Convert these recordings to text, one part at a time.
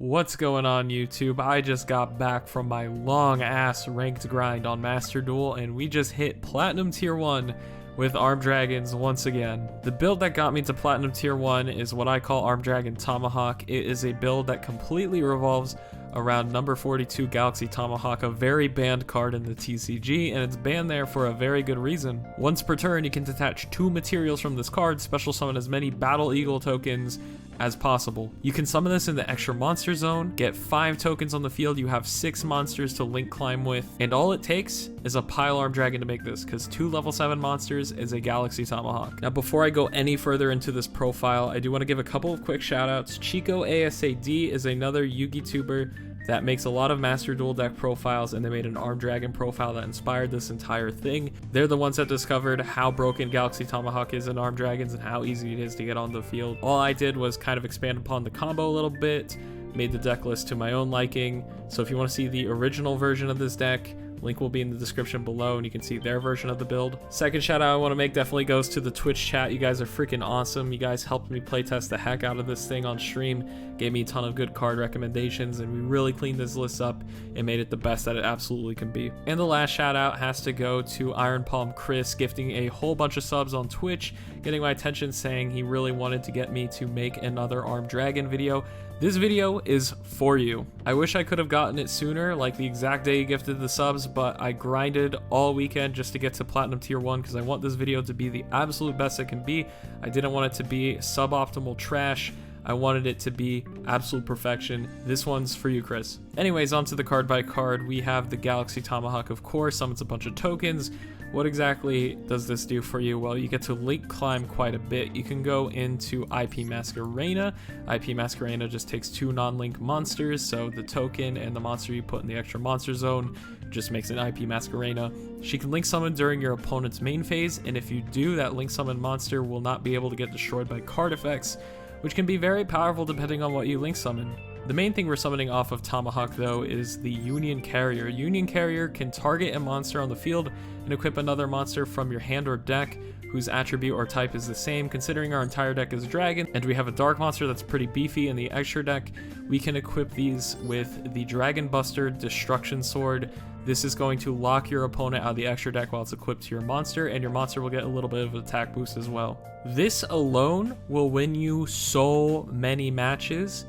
What's going on, YouTube? I just got back from my long ass ranked grind on Master Duel and we just hit Platinum Tier 1 with Armed Dragons once again. The build that got me to Platinum Tier 1 is what I call Armed Dragon Tomahawk. It is a build that completely revolves around number 42 Galaxy Tomahawk, a very banned card in the TCG, and it's banned there for a very good reason. Once per turn, you can detach 2 materials from this card, special summon as many Battle Eagle tokens as possible. You can summon this in the extra monster zone, get 5 tokens on the field, you have 6 monsters to link climb with, and all it takes is a pile Armed Dragon to make this, because 2 level 7 monsters is a Galaxy Tomahawk. Now before I go any further into this profile, I do want to give a couple of quick shout outs. Chico ASAD is another Yugi tuber that makes a lot of Master Duel deck profiles, and they made an Armed Dragon profile that inspired this entire thing. They're the ones that discovered how broken Galaxy Tomahawk is in Armed Dragons and how easy it is to get on the field. All I did was kind of expand upon the combo a little bit, made the deck list to my own liking. So if you want to see the original version of this deck, link will be in the description below and you can see their version of the build. Second shout out I want to make definitely goes to the Twitch chat. You guys are freaking awesome. You guys helped me playtest the heck out of this thing on stream, gave me a ton of good card recommendations, and we really cleaned this list up and made it the best that it absolutely can be. And the last shout out has to go to Iron Palm Chris, gifting a whole bunch of subs on Twitch, getting my attention, saying he really wanted to get me to make another Armed Dragon video. This video is for you. I wish I could have gotten it sooner, like the exact day you gifted the subs, but I grinded all weekend just to get to Platinum Tier 1 because I want this video to be the absolute best it can be. I didn't want it to be suboptimal trash. I wanted it to be absolute perfection. This one's for you, Chris. Anyways, onto the card by card. We have the Galaxy Tomahawk, of course, summons a bunch of tokens. What exactly does this do for you? Well, you get to link climb quite a bit. You can go into IP Masquerena. IP Masquerena just takes 2 non-link monsters, so the token and the monster you put in the extra monster zone just makes an IP Masquerena. She can link summon during your opponent's main phase, and if you do, that link summon monster will not be able to get destroyed by card effects, which can be very powerful depending on what you link summon. The main thing we're summoning off of Tomahawk though is the Union Carrier. Union Carrier can target a monster on the field and equip another monster from your hand or deck whose attribute or type is the same. Considering our entire deck is dragon and we have a dark monster that's pretty beefy in the extra deck, we can equip these with the Dragon Buster Destruction Sword. This is going to lock your opponent out of the extra deck while it's equipped to your monster, and your monster will get a little bit of attack boost as well. This alone will win you so many matches,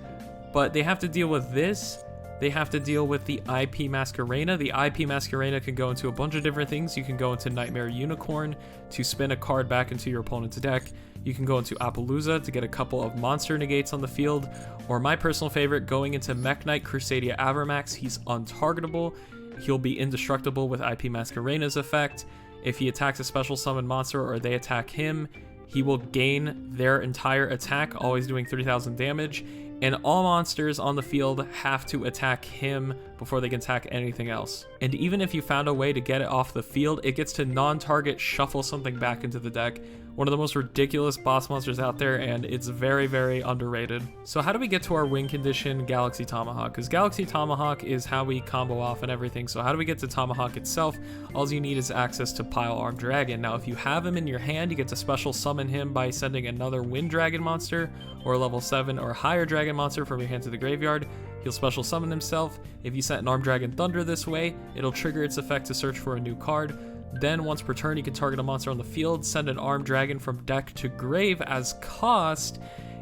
but they have to deal with this. They have to deal with the IP Masquerena. The IP Masquerena can go into a bunch of different things. You can go into Nightmare Unicorn to spin a card back into your opponent's deck. You can go into Appaloosa to get a couple of monster negates on the field, or my personal favorite, going into Mech Knight Crusadia Avermax. He's untargetable. He'll be indestructible with IP Masquerena's effect. If he attacks a special summon monster or they attack him, he will gain their entire attack, always doing 3,000 damage. And all monsters on the field have to attack him before they can attack anything else. And even if you found a way to get it off the field, it gets to non-target shuffle something back into the deck. One of the most ridiculous boss monsters out there, and it's very, very underrated. So how do we get to our win condition Galaxy Tomahawk? Because Galaxy Tomahawk is how we combo off and everything. So how do we get to Tomahawk itself? All you need is access to Pile Armed Dragon. Now if you have him in your hand, you get to special summon him by sending another Wind Dragon monster or level 7 or higher dragon monster from your hand to the graveyard. He'll special summon himself. If you sent an Armed Dragon Thunder this way, it'll trigger its effect to search for a new card. Then once per turn, you can target a monster on the field, send an Armed Dragon from deck to grave as cost,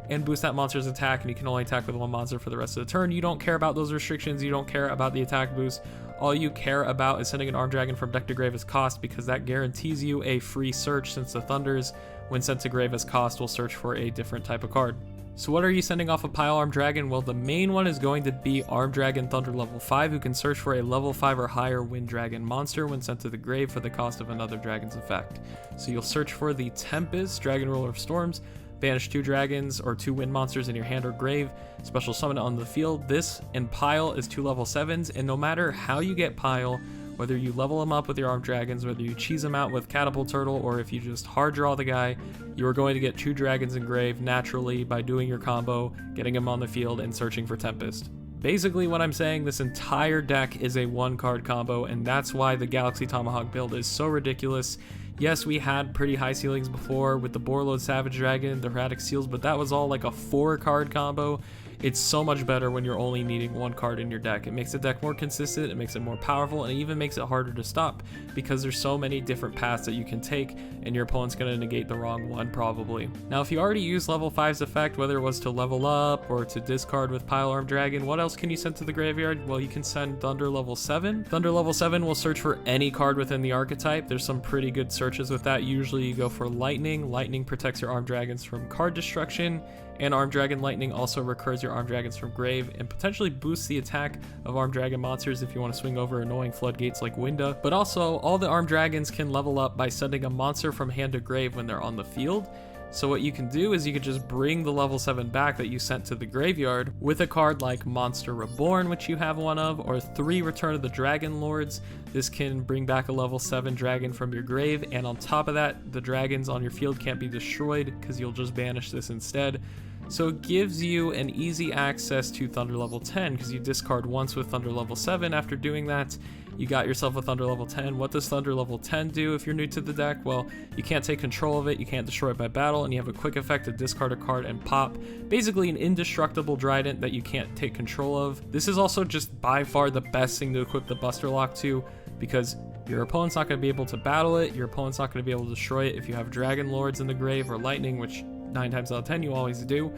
and boost that monster's attack, and you can only attack with 1 monster for the rest of the turn. You don't care about those restrictions, you don't care about the attack boost. All you care about is sending an Armed Dragon from deck to grave as cost, because that guarantees you a free search, since the Thunders, when sent to grave as cost, will search for a different type of card. So what are you sending off a Pile Armed Dragon? Well, the main one is going to be Armed Dragon Thunder level 5, who can search for a level 5 or higher Wind Dragon monster when sent to the grave for the cost of another dragon's effect. So you'll search for the Tempest, Dragon Ruler of Storms, banish 2 dragons or 2 wind monsters in your hand or grave, special summon it on the field. This and Pile is 2 level 7s, and no matter how you get Pile, whether you level him up with your Armed Dragons, whether you cheese him out with Catapult Turtle, or if you just hard draw the guy, you are going to get 2 dragons in grave naturally by doing your combo, getting him on the field, and searching for Tempest. Basically what I'm saying, this entire deck is a 1-card combo, and that's why the Galaxy Tomahawk build is so ridiculous. Yes, we had pretty high ceilings before with the Borreload Savage Dragon, the Hermetic Seals, but that was all like a 4-card combo. it's so much better when you're only needing one card in your deck. It makes the deck more consistent, it makes it more powerful, and it even makes it harder to stop because there's so many different paths that you can take, and your opponent's going to negate the wrong one probably. Now, if you already used level 5's effect, whether it was to level up or to discard with Pile Arm Dragon, what else can you send to the graveyard? Well, you can send Thunder level 7. Thunder level 7 will search for any card within the archetype. There's some pretty good searches with that. Usually you go for Lightning. Lightning protects your Arm Dragons from card destruction, and Arm Dragon Lightning also recurs your Arm Dragons from grave and potentially boosts the attack of Arm Dragon monsters if you want to swing over annoying floodgates like Winda. But also, all the Arm Dragons can level up by sending a monster from hand to grave when they're on the field. So what you can do is you can just bring the level 7 back that you sent to the graveyard with a card like Monster Reborn, which you have one of, or 3 Return of the Dragon Lords. This can bring back a level 7 dragon from your grave, and on top of that, the dragons on your field can't be destroyed because you'll just banish this instead. So it gives you an easy access to Thunder level 10 because you discard once with Thunder level 7. After doing that, you got yourself a Thunder level 10. What does Thunder level 10 do if you're new to the deck? Well, you can't take control of it, you can't destroy it by battle, and you have a quick effect to discard a card and pop. Basically an indestructible Trident that you can't take control of. This is also just by far the best thing to equip the Buster Lock to, because your opponent's not going to be able to battle it, your opponent's not going to be able to destroy it if you have Dragon Lords in the grave or Lightning, which 9 times out of 10 you always do.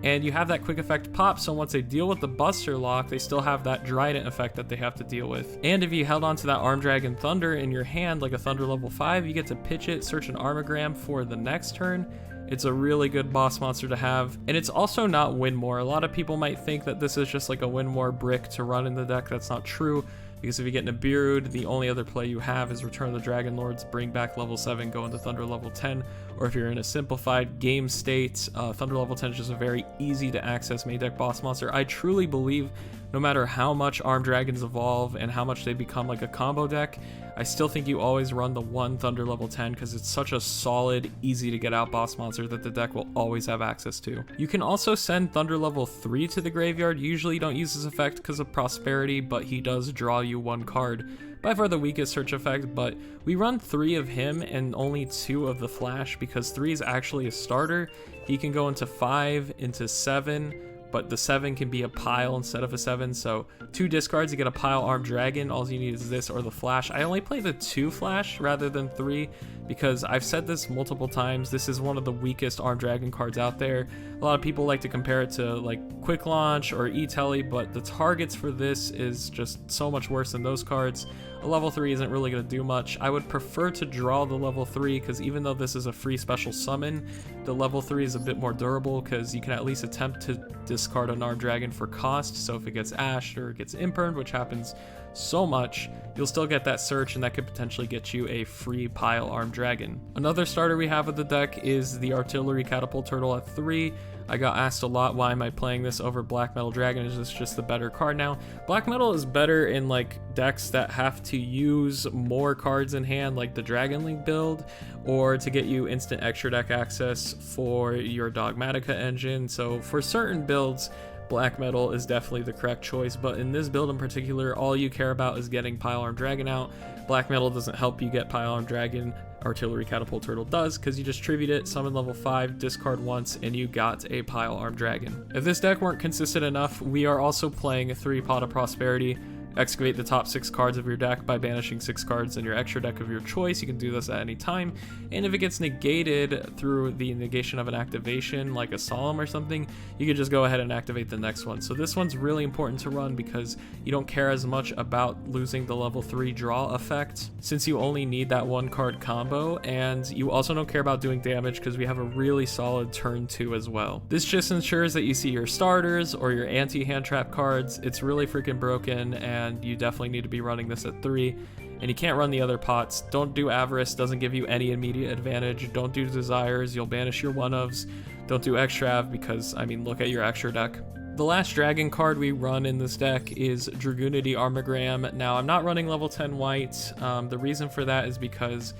And you have that quick effect pop, so once they deal with the Buster Lock, they still have that Trident effect that they have to deal with. And if you held onto that Arm Dragon Thunder in your hand, like a Thunder level 5, you get to pitch it, search an Armogram for the next turn. It's a really good boss monster to have, and it's also not win more. A lot of people might think that this is just like a win more brick to run in the deck. That's not true, because if you get Nibiru'd, the only other play you have is Return of the Dragon Lords, bring back level 7, go into Thunder level 10, or if you're in a simplified game state, Thunder level 10 is just a very easy to access main deck boss monster. I truly believe no matter how much Arm Dragons evolve and how much they become like a combo deck, I still think you always run the one Thunder level 10 because it's such a solid, easy to get out boss monster that the deck will always have access to. You can also send Thunder level 3 to the graveyard. Usually you don't use this effect because of prosperity, but he does draw you one card. By far the weakest search effect, but we run 3 of him and only 2 of the Flash because 3 is actually a starter. He can go into 5, into 7, but the 7 can be a pile instead of a 7, so 2 discards, you get a pile Armed Dragon. All you need is this or the Flash. I only play the 2 Flash rather than 3 because I've said this multiple times, this is one of the weakest Armed Dragon cards out there. A lot of people like to compare it to like Quick Launch or E-Telly, but the targets for this is just so much worse than those cards. A level 3 isn't really going to do much. I would prefer to draw the level 3 because even though this is a free special summon, the level 3 is a bit more durable because you can at least attempt to discard an Armed Dragon for cost. So if it gets ashed or it gets impermed, which happens so much, you'll still get that search, and that could potentially get you a free pile Armed Dragon. Another starter we have with the deck is the Artillery Catapult Turtle at 3. I got asked a lot, why am I playing this over Black Metal Dragon? Is this just the better card now? Black Metal is better in like decks that have to use more cards in hand, like the Dragon Link build, or to get you instant extra deck access for your Dogmatica engine. So for certain builds, Black Metal is definitely the correct choice, but in this build in particular, all you care about is getting Pile Armed Dragon out. Black Metal doesn't help you get Pile Armed Dragon. Artillery Catapult Turtle does, because you just tribute it, summon level 5, discard once, and you got a Pile Armed Dragon. If this deck weren't consistent enough, we are also playing a 3 Pot of Prosperity. Excavate the top 6 cards of your deck by banishing 6 cards in your extra deck of your choice. You can do this at any time, and if it gets negated through the negation of an activation like a Solemn or something, you can just go ahead and activate the next one. So this one's really important to run because you don't care as much about losing the level 3 draw effect since you only need that 1 card combo, and you also don't care about doing damage because we have a really solid turn 2 as well. This just ensures that you see your starters or your anti-hand trap cards. It's really freaking broken, and you definitely need to be running this at 3, and you can't run the other pots. Don't do Avarice, doesn't give you any immediate advantage. Don't do Desires, you'll banish your one-ofs. Don't do Extrav because, I mean, look at your extra deck. The last dragon card we run in this deck is Dragoonity Armogram. Now, I'm not running level 10 white. The reason for that is because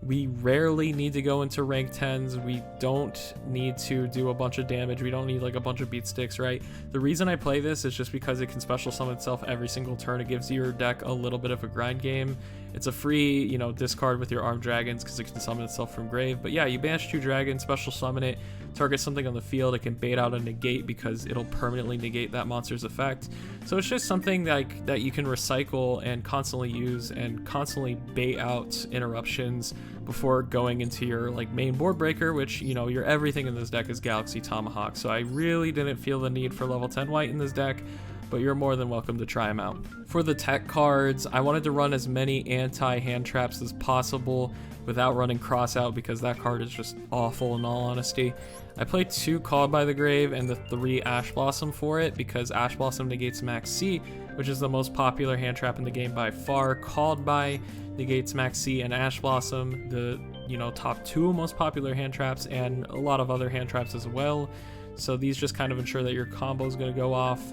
we rarely need to go into rank 10s. We don't need to do a bunch of damage. We don't need like a bunch of beat sticks, right? The reason I play this is just because it can special summon itself every single turn. It gives your deck a little bit of a grind game, It's a free, you know, discard with your armed dragons because it can summon itself from grave. But yeah, you banish 2 dragons, special summon it, target something on the field. It can bait out a negate because it'll permanently negate that monster's effect. So it's just something like that you can recycle and constantly use and constantly bait out interruptions before going into your like main board breaker, which, you know, your everything in this deck is Galaxy Tomahawk. So I really didn't feel the need for level 10 white in this deck, but you're more than welcome to try them out. For the tech cards, I wanted to run as many anti-hand traps as possible without running Crossout because that card is just awful in all honesty. I played 2 Called by the Grave and the 3 Ash Blossom for it because Ash Blossom negates Max C, which is the most popular hand trap in the game by far. Called by negates Max C, and Ash Blossom, the, you know, top 2 most popular hand traps, and a lot of other hand traps as well. So these just kind of ensure that your combo is going to go off.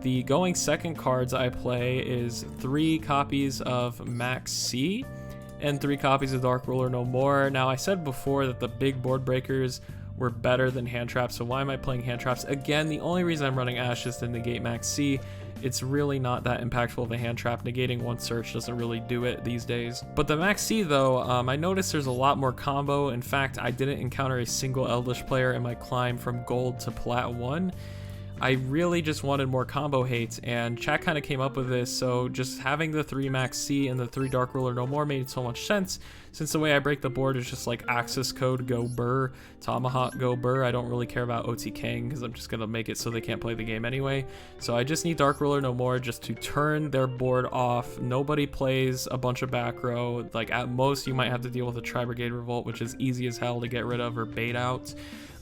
The going second cards I play is 3 copies of Max C and 3 copies of Dark Ruler No More. Now, I said before that the big board breakers were better than hand traps, so why am I playing hand traps? Again, the only reason I'm running Ash is to negate Max C. It's really not that impactful of a hand trap. Negating 1 search doesn't really do it these days. But the Max C though, I noticed there's a lot more combo. In fact, I didn't encounter a single Eldritch player in my climb from gold to plat 1. I really just wanted more combo hate, and chat kind of came up with this, so just having the 3 Max C and the 3 Dark Ruler No More made so much sense, since the way I break the board is just like access code go burr, Tomahawk go burr. I don't really care about OTKing because I'm just going to make it so they can't play the game anyway. So I just need Dark Ruler No More just to turn their board off. Nobody plays a bunch of back row. Like at most you might have to deal with a Tri-Brigade Revolt, which is easy as hell to get rid of or bait out.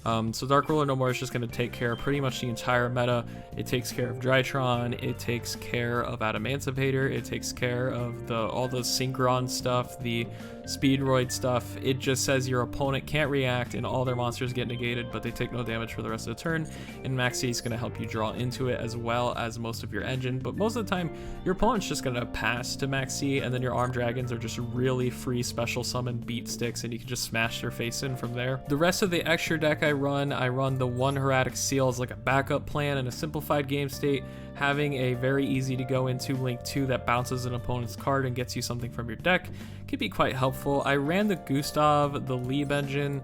So Dark Ruler No More is just going to take care of pretty much the entire meta. It takes care of Drytron, it takes care of Adamancipator, it takes care of all the Synchron stuff, the Speedroid stuff. It just says your opponent can't react and all their monsters get negated, but they take no damage for the rest of the turn, and Max C is going to help you draw into it as well as most of your engine. But most of the time your opponent's just going to pass to Max C, and then your armed dragons are just really free special summon beat sticks, and you can just smash their face in from there. The rest of the extra deck I run the 1 Hieratic Seal as like a backup plan in a simplified game state, having a very easy to go into Link 2 that bounces an opponent's card and gets you something from your deck could be quite helpful. I ran the Gustav, the Lieb engine.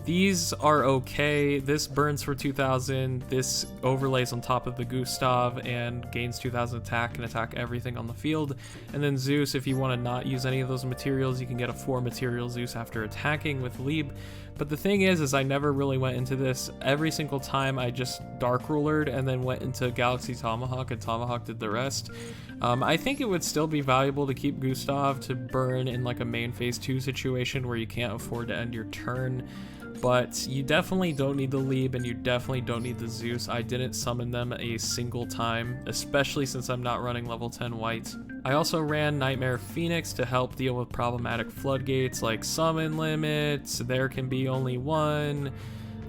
These are okay. This burns for 2000, this overlays on top of the Gustav and gains 2000 attack and attack everything on the field. And then Zeus, if you want to not use any of those materials, you can get a 4 material Zeus after attacking with Lieb. But the thing is I never really went into this. Every single time I just Dark Rulered and then went into Galaxy Tomahawk, and Tomahawk did the rest. I think it would still be valuable to keep Gustav to burn in like a main phase 2 situation where you can't afford to end your turn. But you definitely don't need the Lieb, and you definitely don't need the Zeus. I didn't summon them a single time, especially since I'm not running level 10 white. I also ran Nightmare Phoenix to help deal with problematic floodgates like summon limits, there can be only 1,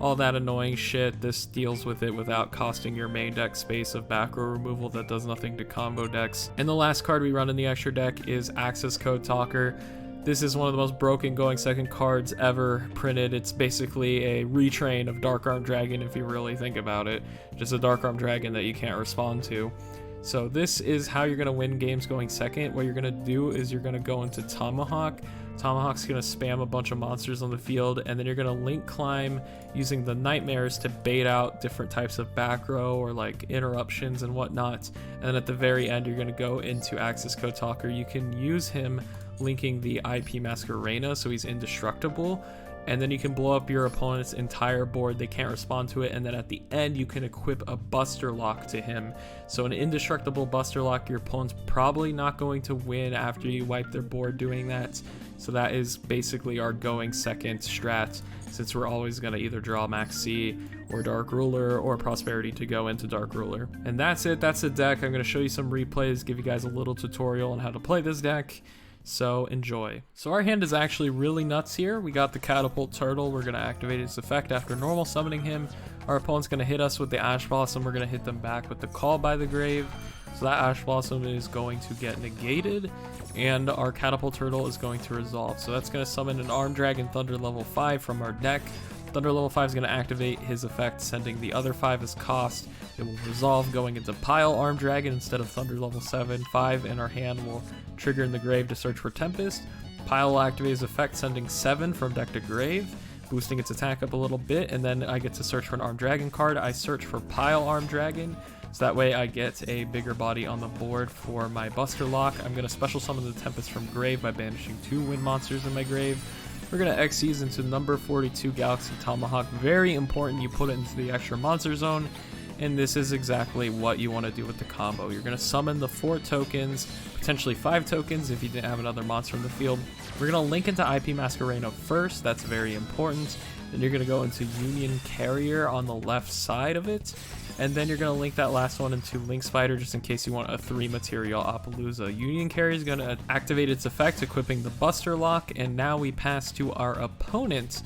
all that annoying shit. This deals with it without costing your main deck space of back row removal that does nothing to combo decks. And the last card we run in the extra deck is Access Code Talker. This is one of the most broken going second cards ever printed. It's basically a retrain of Dark Arm Dragon if you really think about it. Just a Dark Arm Dragon that you can't respond to. So this is how you're going to win games going second. What you're going to do is you're going to go into Tomahawk. Tomahawk's going to spam a bunch of monsters on the field, and then you're going to link climb using the Nightmares to bait out different types of back row or like interruptions and whatnot. And then at the very end, you're going to go into Access Code Talker. You can use him linking the IP Masquerena, so he's indestructible, and then you can blow up your opponent's entire board. They can't respond to it, and then at the end you can equip a Buster Lock to him. So an indestructible Buster Lock, your opponent's probably not going to win after you wipe their board doing that. So that is basically our going second strat, since we're always going to either draw Max C or Dark Ruler or Prosperity to go into Dark Ruler. And that's it, that's the deck. I'm going to show you some replays, give you guys a little tutorial on how to play this deck. So enjoy. So our hand is actually really nuts here. We got the Catapult Turtle. We're going to activate its effect after normal summoning him. Our opponent's going to hit us with the Ash Blossom. We're going to hit them back with the Call by the Grave. So that Ash Blossom is going to get negated, and our Catapult Turtle is going to resolve. So that's going to summon an Armed Dragon Thunder level 5 from our deck. Thunder level 5 is going to activate his effect, sending the other 5 as cost. It will resolve going into Pile Armed Dragon instead of Thunder level 7. 5 in our hand will trigger in the grave to search for Tempest. Pile will activate his effect, sending 7 from deck to grave, boosting its attack up a little bit, and then I get to search for an Armed Dragon card. I search for Pile Armed Dragon, so that way I get a bigger body on the board for my Buster Lock. I'm going to special summon the Tempest from grave by banishing 2 wind monsters in my grave. We're going to Xyz into number 42 Galaxy Tomahawk. Very important you put it into the extra monster zone, and this is exactly what you want to do with the combo. You're going to summon the 4 tokens, potentially 5 tokens if you didn't have another monster in the field. We're going to link into IP Masquerena first, that's very important. Then you're going to go into Union Carrier on the left side of it, and then you're going to link that last one into Link Spider just in case you want a 3 material Appaloosa. Union Carrier is going to activate its effect, equipping the Buster Lock, and now we pass to our opponent.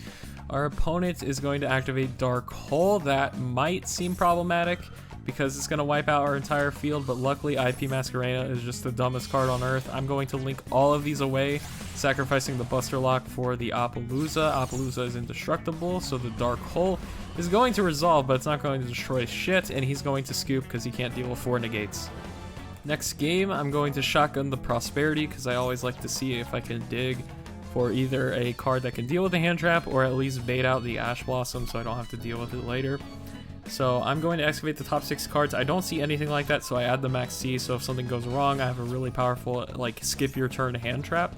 Our opponent is going to activate Dark Hole. That might seem problematic because it's going to wipe out our entire field, but luckily IP Masquerena is just the dumbest card on earth. I'm going to link all of these away, sacrificing the Buster Lock for the Appaloosa. Appaloosa is indestructible, so the Dark Hole is going to resolve, but it's not going to destroy shit, and he's going to scoop because he can't deal with 4 negates. Next game, I'm going to shotgun the Prosperity because I always like to see if I can dig for either a card that can deal with the hand trap or at least bait out the Ash Blossom so I don't have to deal with it later. So I'm going to excavate the top 6 cards. I don't see anything like that, so I add the Max C, so if something goes wrong, I have a really powerful, like, skip your turn hand trap.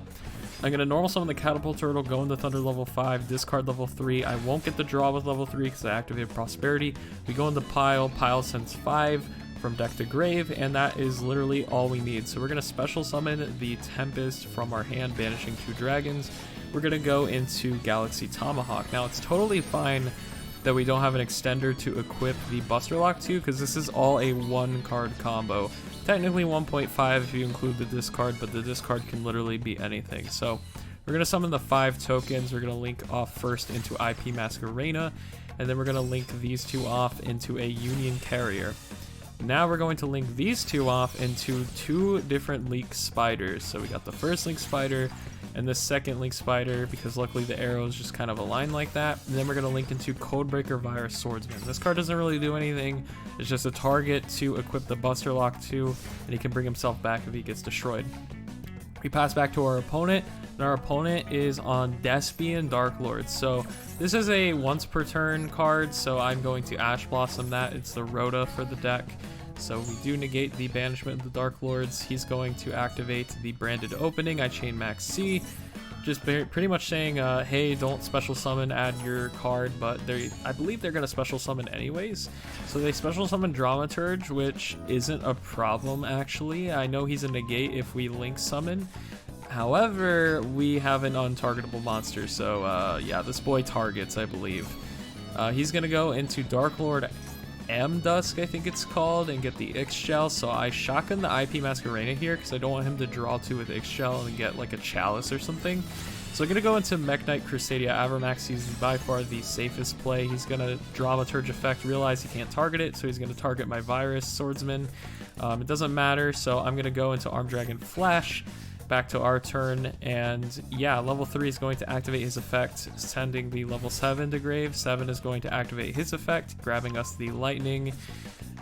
I'm going to normal summon the Catapult Turtle, go into Thunder level 5, discard level 3. I won't get the draw with level 3 because I activated Prosperity. We go into Pile. Pile sends 5 from deck to grave, and that is literally all we need. So we're going to special summon the Tempest from our hand, banishing 2 dragons. We're going to go into Galaxy Tomahawk. Now, it's totally fine that we don't have an extender to equip the Buster Lock to, because this is all a 1-card combo. Technically 1.5 if you include the discard, but the discard can literally be anything. So we're going to summon the 5 tokens. We're going to link off first into IP Masquerena, and then we're going to link these 2 off into a Union Carrier. Now we're going to link these 2 off into 2 different Link Spiders. So we got the first Link Spider and the second Link Spider, because luckily the arrows just kind of align like that. And then we're going to link into Codebreaker Virus Swordsman. This card doesn't really do anything. It's just a target to equip the Buster Lock to, and he can bring himself back if he gets destroyed. We pass back to our opponent, and our opponent is on Despian Dark Lord. So this is a once per turn card, so I'm going to Ash Blossom that. It's the Rhoda for the deck. So we do negate the banishment of the Dark Lords. He's going to activate the Branded Opening. I chain Max C, just pretty much saying, hey, don't special summon, add your card, but I believe they're going to special summon anyways. So they special summon Dramaturge, which isn't a problem, actually. I know he's a negate if we link summon. However, we have an untargetable monster, so yeah, this boy targets, I believe. He's going to go into Dark Lord Dusk, I think it's called, and get the Ix-Shell. So I shotgun the IP Masquerena here because I don't want him to draw 2 with Ix-Shell and get like a Chalice or something. So I'm going to go into Mech Knight Crusadia Avermax. He's by far the safest play. He's going to Dramaturge effect, realize he can't target it, so he's going to target my Virus Swordsman. It doesn't matter, so I'm going to go into Armed Dragon Flash. Back to our turn, and yeah, level 3 is going to activate his effect, sending the level 7 to grave. 7 is going to activate his effect, grabbing us the Lightning.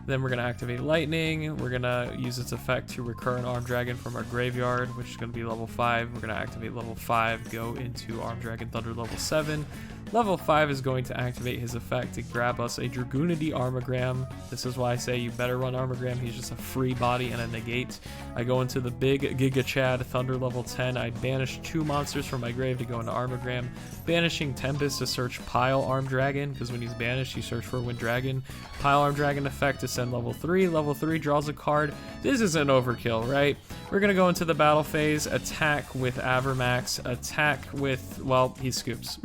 Then we're going to activate Lightning. We're going to use its effect to recur an Armed Dragon from our graveyard, which is going to be level 5. We're going to activate level 5, go into Armed Dragon Thunder level 7. Level 5 is going to activate his effect to grab us a Dragoonity Armogram. This is why I say you better run Armogram. He's just a free body and a negate. I go into the big Giga Chad Thunder level 10. I banish 2 monsters from my grave to go into Armogram. Banishing Tempest to search Pile Armed Dragon, because when he's banished, you search for Wind Dragon. Pile Armed Dragon effect to send level 3. Level 3 draws a card. This is an overkill, right? We're going to go into the battle phase, attack with Avermax, attack with, well, he scoops.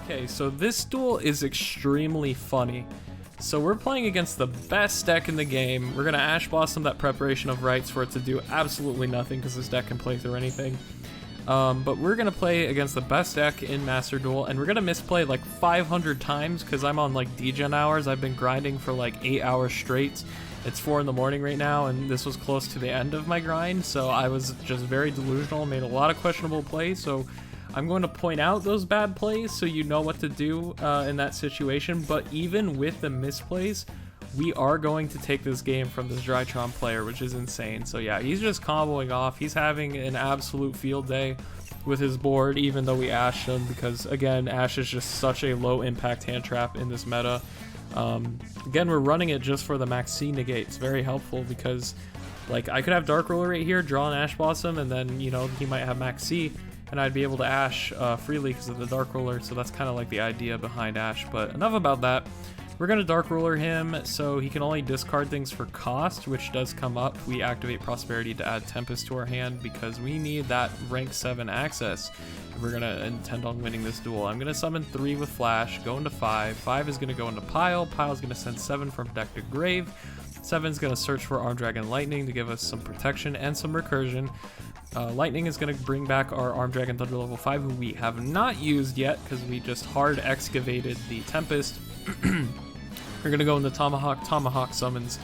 Okay, so this duel is extremely funny. So we're playing against the best deck in the game. We're going to Ash Blossom that Preparation of Rites for it to do absolutely nothing because this deck can play through anything. But we're going to play against the best deck in Master Duel, and we're going to misplay like 500 times because I'm on like degen hours. I've been grinding for like 8 hours straight. It's 4 in the morning right now, and this was close to the end of my grind, so I was just very delusional, made a lot of questionable plays, so I'm going to point out those bad plays so you know what to do in that situation, but even with the misplays, we are going to take this game from this Drytron player, which is insane. So yeah, he's just comboing off. He's having an absolute field day with his board, even though we ashed him, because again, Ash is just such a low impact hand trap in this meta. Again, we're running it just for the max C negate. It's very helpful because like I could have Dark Ruler right here, draw an Ash Blossom, and then, you know, he might have max C, and I'd be able to Ash freely because of the Dark Ruler. So that's kind of like the idea behind Ash, but enough about that. We're going to Dark Ruler him so he can only discard things for cost, which does come up. We activate Prosperity to add Tempest to our hand because we need that rank 7 access if we're going to intend on winning this duel. I'm going to summon 3 with Flash, go into 5. 5 is going to go into Pile. Pile is going to send 7 from deck to grave. 7 is going to search for Arm Dragon Lightning to give us some protection and some recursion. Lightning is going to bring back our Arm Dragon Thunder level 5, who we have not used yet because we just hard excavated the Tempest. We're going to go into Tomahawk. Tomahawk summons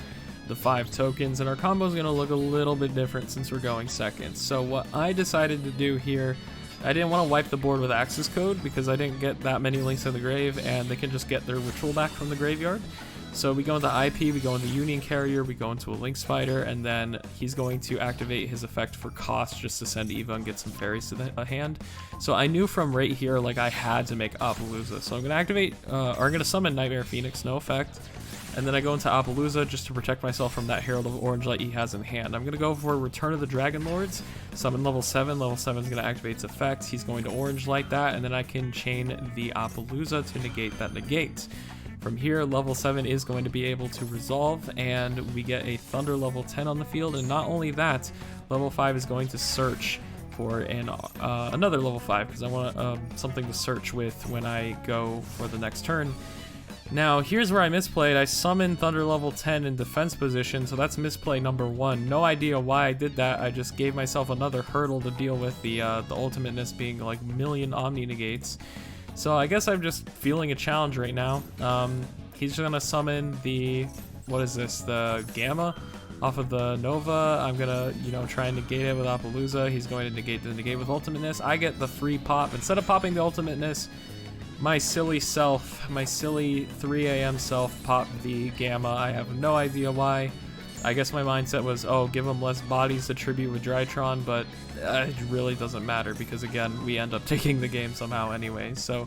the 5 tokens, and our combo is going to look a little bit different since we're going second. So what I decided to do here, I didn't want to wipe the board with Access Code because I didn't get that many links in the grave, and they can just get their ritual back from the graveyard. So we go into IP, we go into Union Carrier, we go into a Link Spider, and then he's going to activate his effect for cost just to send Eva and get some fairies to the hand. So I knew from right here, like, I had to make Appaloosa. So I'm going to activate, or I'm going to summon Nightmare Phoenix, no effect. And then I go into Appaloosa just to protect myself from that Herald of Orange Light he has in hand. I'm going to go for Return of the Dragon Lords, summon level 7. Level 7 is going to activate its effects. He's going to Orange Light that, and then I can chain the Appaloosa to negate that negate. From here, level 7 is going to be able to resolve, and we get a Thunder level 10 on the field. And not only that, level 5 is going to search for another level 5 because I want something to search with when I go for the next turn. Now, here's where I misplayed. I summoned Thunder level 10 in defense position, so that's misplay number 1. No idea why I did that. I just gave myself another hurdle to deal with, the ultimateness being like million Omni negates. So I guess I'm just feeling a challenge right now. He's gonna summon the, what is this, the Gamma off of the Nova. I'm gonna, you know, try and negate it with Appaloosa. He's going to negate the negate with ultimateness. I get the free pop. Instead of popping the ultimateness, my silly self, my silly 3 a.m. self popped the Gamma. I have no idea why. I guess my mindset was, oh, give him less bodies to tribute with Drytron, but it really doesn't matter because, again, we end up taking the game somehow anyway. So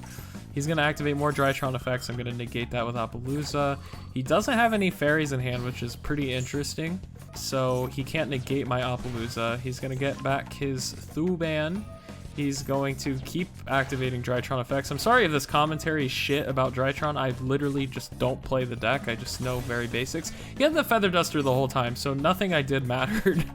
he's going to activate more Drytron effects. I'm going to negate that with Appaloosa. He doesn't have any fairies in hand, which is pretty interesting. So he can't negate my Appaloosa. He's going to get back his Thuban. He's going to keep activating Drytron effects. I'm sorry if this commentary is shit about Drytron. I literally just don't play the deck. I just know very basics. He had the Feather Duster the whole time, so nothing I did mattered.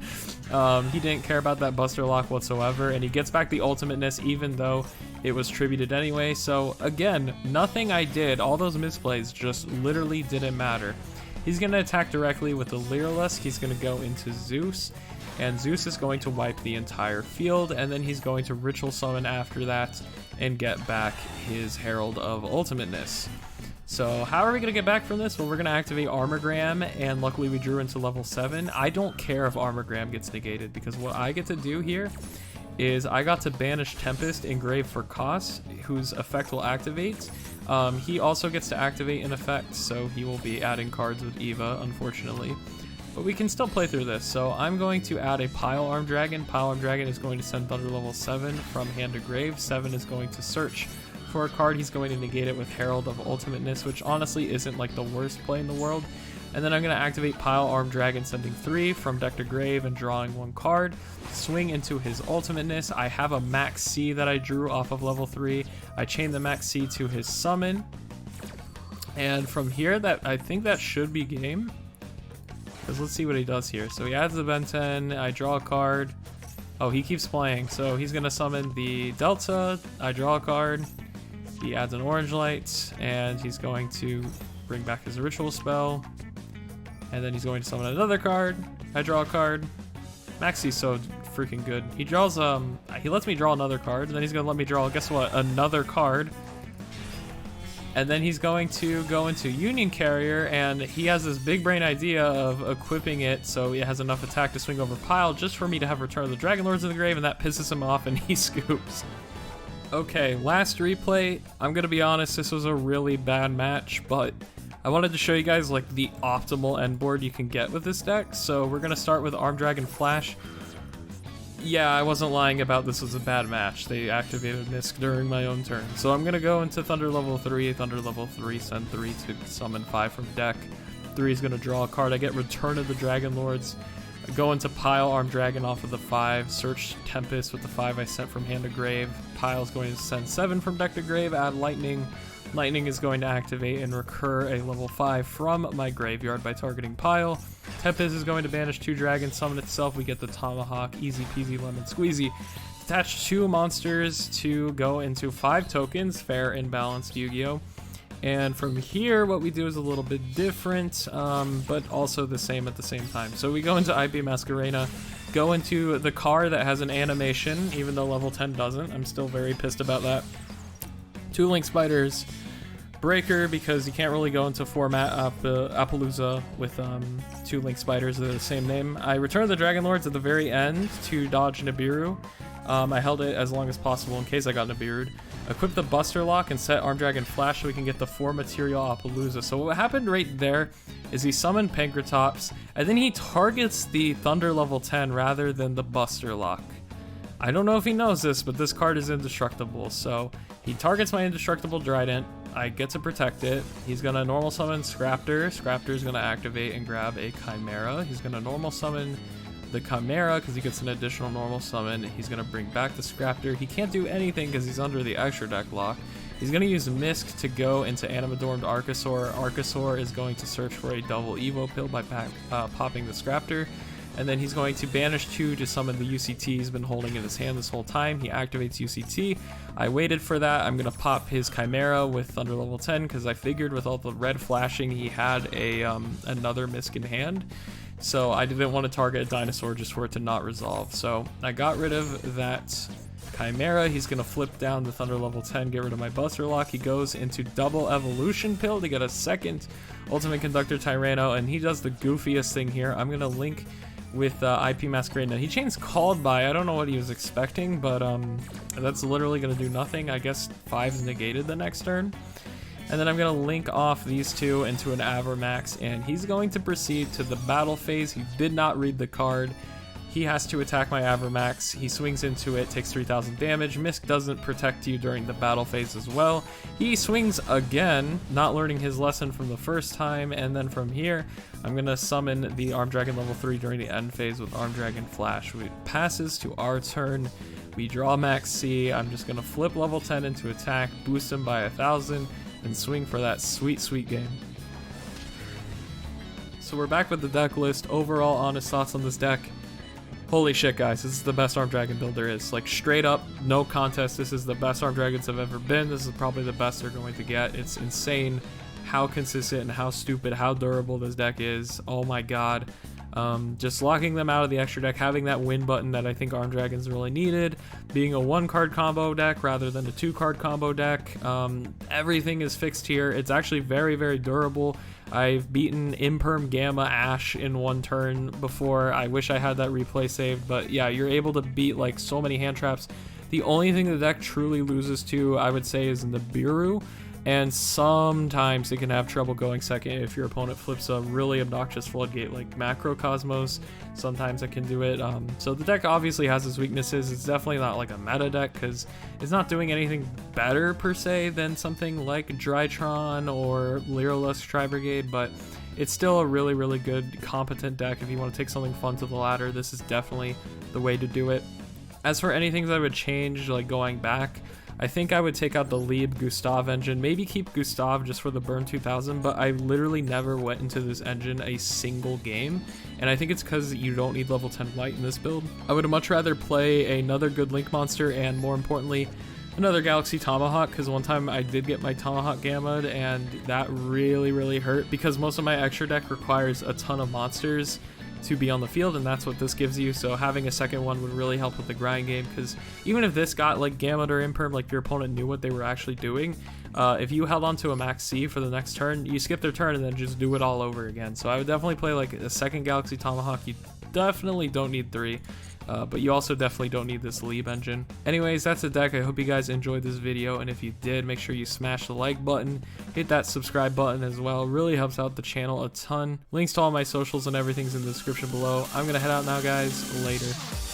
He didn't care about that Buster Lock whatsoever, and he gets back the ultimateness even though it was tributed anyway. So again, nothing I did, all those misplays just literally didn't matter. He's going to attack directly with the Lyrilusk. He's going to go into Zeus. And Zeus is going to wipe the entire field, and then he's going to Ritual Summon after that and get back his Herald of Ultimateness. So how are we going to get back from this? Well, we're going to activate Armogram, and luckily we drew into level 7. I don't care if Armogram gets negated, because what I get to do here is I got to banish Tempest Engrave for cost, whose effect will activate. He also gets to activate an effect, so he will be adding cards with Eva, unfortunately. But we can still play through this, so I'm going to add a Pile Arm Dragon. Pile Arm Dragon is going to send Thunder level 7 from hand to grave. 7 is going to search for a card. He's going to negate it with Herald of Ultimateness, which honestly isn't like the worst play in the world. And then I'm going to activate Pile Arm Dragon, sending 3 from deck to grave and drawing 1 card. Swing into his Ultimateness. I have a Max C that I drew off of level 3. I chain the Max C to his summon. And from here, I think that should be game. Let's see what he does here. So he adds the Benten, I draw a card. Oh, he keeps playing. So he's going to summon the Delta, I draw a card. He adds an Orange Light, and he's going to bring back his Ritual Spell. And then he's going to summon another card, I draw a card. Maxi's so freaking good. He draws, he lets me draw another card, and then he's going to let me draw, guess what, another card. And then he's going to go into Union Carrier, and he has this big brain idea of equipping it so it has enough attack to swing over Pile just for me to have Return of the Dragon Lords in the grave, and that pisses him off and he scoops. Okay, last replay. I'm gonna be honest, this was a really bad match, but I wanted to show you guys like the optimal end board you can get with this deck. So we're gonna start with Arm Dragon Flash. Yeah, I wasn't lying about this was a bad match. They activated Misk during my own turn. So I'm gonna go into Thunder level 3, send 3 to summon 5 from deck. 3 is gonna draw a card. I get Return of the Dragon Lords. I go into pile Armed Dragon off of the 5, search Tempest with the 5 I sent from hand to grave. Pile's going to send 7 from deck to grave, add Lightning. Lightning is going to activate and recur a level 5 from my graveyard by targeting Pile. Tempest is going to banish 2 dragons, summon itself, we get the Tomahawk, easy peasy lemon squeezy. Attach 2 monsters to go into 5 tokens, fair and balanced Yu-Gi-Oh! And from here, what we do is a little bit different, but also the same at the same time. So we go into IP Masquerena, go into the car that has an animation, even though level 10 doesn't. I'm still very pissed about that. 2 Link Spiders, Breaker, because you can't really go into format Appaloosa with 2 Link Spiders that are the same name. I return the Dragon Lords at the very end to dodge Nibiru. I held it as long as possible in case I got Nibiru'd. Equip the Buster Lock and set Arm Dragon Flash so we can get the 4 material Appaloosa. So what happened right there is he summoned Pankratops, and then he targets the Thunder level 10 rather than the Buster Lock. I don't know if he knows this, but this card is indestructible. So he targets my indestructible Trident. I get to protect it. He's gonna normal summon Scraptor. Scraptor is gonna activate and grab a Chimera. He's gonna normal summon the Chimera because he gets an additional normal summon. He's going to bring back the Scraptor. He can't do anything because he's under the extra deck lock. He's going to use Misk to go into Animadormed Archosaur. Archosaur is going to search for a double Evo pill by popping the Scraptor. And then he's going to banish 2 to summon the UCT he's been holding in his hand this whole time. He activates UCT. I waited for that. I'm going to pop his Chimera with Thunder level 10 because I figured with all the red flashing he had another Misk in hand. So I didn't want to target a dinosaur just for it to not resolve. So I got rid of that Chimera. He's going to flip down the Thunder level 10, get rid of my Buster Lock. He goes into double Evolution Pill to get a second Ultimate Conductor Tyranno, and he does the goofiest thing here. I'm going to link with IP Masquerade. Now, he chains Called By. I don't know what he was expecting, but that's literally going to do nothing. I guess 5's negated the next turn. And then I'm going to link off these 2 into an Avermax, and he's going to proceed to the battle phase. He did not read the card. He has to attack my Avermax. He swings into it, takes 3,000 damage. Misk doesn't protect you during the battle phase as well. He swings again, not learning his lesson from the first time, and then from here, I'm going to summon the Arm Dragon level 3 during the end phase with Arm Dragon Flash. It passes to our turn. We draw Max C. I'm just going to flip level 10 into attack, boost him by 1,000, and swing for that sweet, sweet game. So we're back with the deck list. Overall honest thoughts on this deck. Holy shit, guys, this is the best Arm Dragon build there is. Like, straight up, no contest, this is the best Arm Dragons have ever been. This is probably the best they're going to get. It's insane how consistent and how stupid, how durable this deck is. Oh my god. Just locking them out of the extra deck, having that win button that I think Arm Dragons really needed, being a 1-card combo deck rather than a 2-card combo deck. Everything is fixed here. It's actually very, very durable. I've beaten Imperm Gamma Ash in 1 turn before. I wish I had that replay saved, but yeah, you're able to beat like so many hand traps. The only thing the deck truly loses to, I would say, is Nibiru. And sometimes it can have trouble going second if your opponent flips a really obnoxious floodgate like Macrocosmos. Sometimes it can do it. So the deck obviously has its weaknesses. It's definitely not like a meta deck because it's not doing anything better per se than something like Drytron or Lyrilusk Tri-Brigade, but it's still a really, really good, competent deck. If you want to take something fun to the ladder, this is definitely the way to do it. As for anything that I would change, like going back, I think I would take out the Lieb Gustav engine, maybe keep Gustav just for the Burn 2000, but I literally never went into this engine a single game, and I think it's because you don't need level 10 white in this build. I would much rather play another good Link monster and, more importantly, another Galaxy Tomahawk, because one time I did get my Tomahawk Gammaed, and that really, really hurt, because most of my extra deck requires a ton of monsters to be on the field, and that's what this gives you. So having a second one would really help with the grind game, because even if this got like Gamut or Imperm, like your opponent knew what they were actually doing, if you held on to a Max C for the next turn, you skip their turn and then just do it all over again. So I would definitely play like a second Galaxy Tomahawk. You definitely don't need 3. but you also definitely don't need this Leap engine. Anyways, that's the deck. I hope you guys enjoyed this video, and if you did, make sure you smash the like button, hit that subscribe button as well. It really helps out the channel a ton. Links to all my socials and everything's in the description below. I'm gonna head out now, guys. Later.